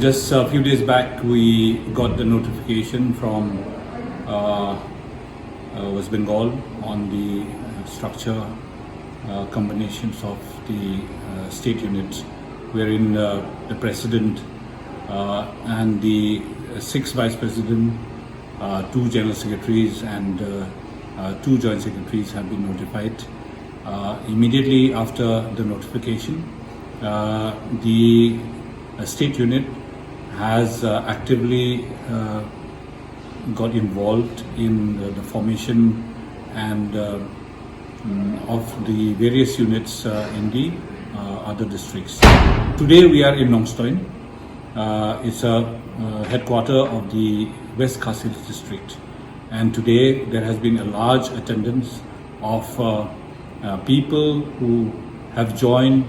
Just a few days back, we got the notification from West Bengal on the structure combinations of the state units, wherein the president and the 6 vice president, 2 general secretaries, and 2 joint secretaries have been notified. Immediately after the notification, the state unit has actively got involved in the formation and of the various units in the other districts. Today we are in Nongstoiñ. It's a headquarter of the West Khasi district, and today there has been a large attendance of people who have joined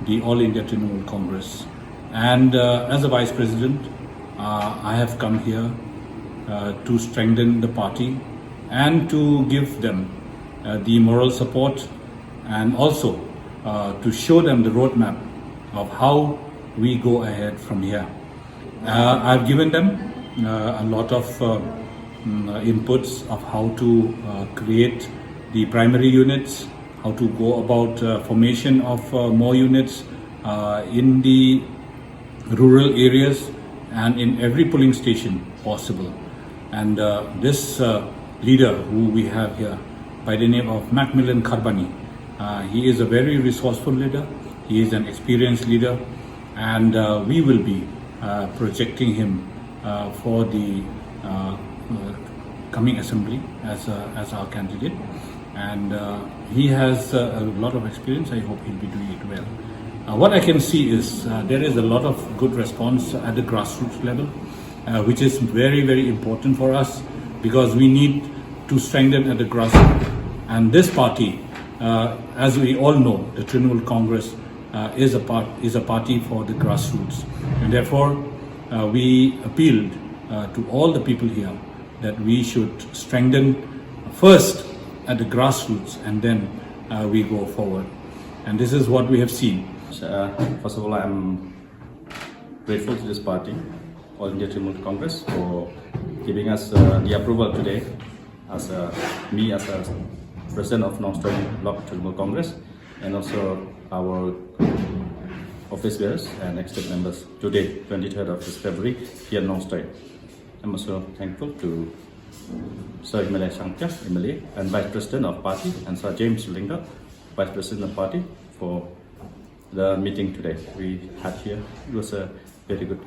the All India Trinamool Congress. And as a Vice President, I have come here to strengthen the party and to give them the moral support, and also to show them the roadmap of how we go ahead from here. I've given them a lot of inputs of how to create the primary units, how to go about formation of more units in the rural areas and in every polling station possible. And this leader who we have here, by the name of Macmillan Kharbani, he is a very resourceful leader. He is an experienced leader, and we will be projecting him for the coming assembly as our candidate. And he has a lot of experience. I hope he'll be doing it well. What I can see is there is a lot of good response at the grassroots level, which is very, very important for us, because we need to strengthen at the grassroots. And this party, as we all know, the Trinamool Congress is a party for the grassroots, and therefore we appealed to all the people here that we should strengthen first at the grassroots, and then we go forward. And this is what we have seen. First of all, I'm grateful to this party, All India Trinamool Congress, for giving us the approval today as me as a president of Nongstoiñ Block Trinamool Congress, and also our office bearers and executive members today, 23rd of February, here in Nongstoiñ. I'm also thankful to Sir Himalaya Shankya, MLA, and Vice President of Party, and Sir James Linga, Vice President of Party, for the meeting today we had here. It was a very good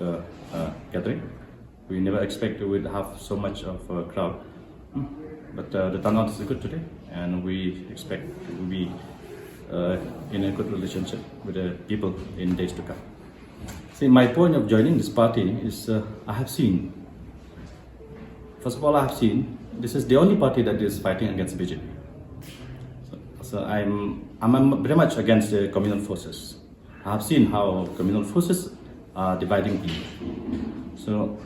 gathering. We never expected we'd have so much of a crowd, but the turnout is good today, and we expect to be in a good relationship with the people in days to come. See, my point of joining this party is I have seen, first of all, I have seen this is the only party that is fighting against BJP. So I'm very much against the communal forces. I have seen how communal forces are dividing India. So,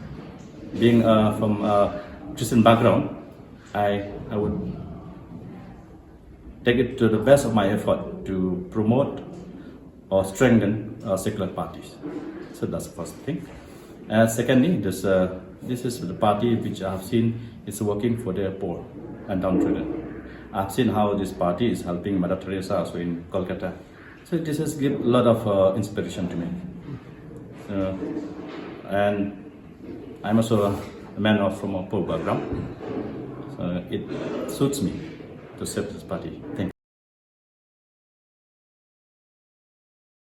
being from a Christian background, I would take it to the best of my effort to promote or strengthen secular parties. So that's the first thing. And secondly, this is the party which I have seen is working for the poor and downtrodden. I've seen how this party is helping Mother Teresa also in Kolkata. So this has given a lot of inspiration to me. And I'm also a man from a poor background. So it suits me to serve this party. Thank you.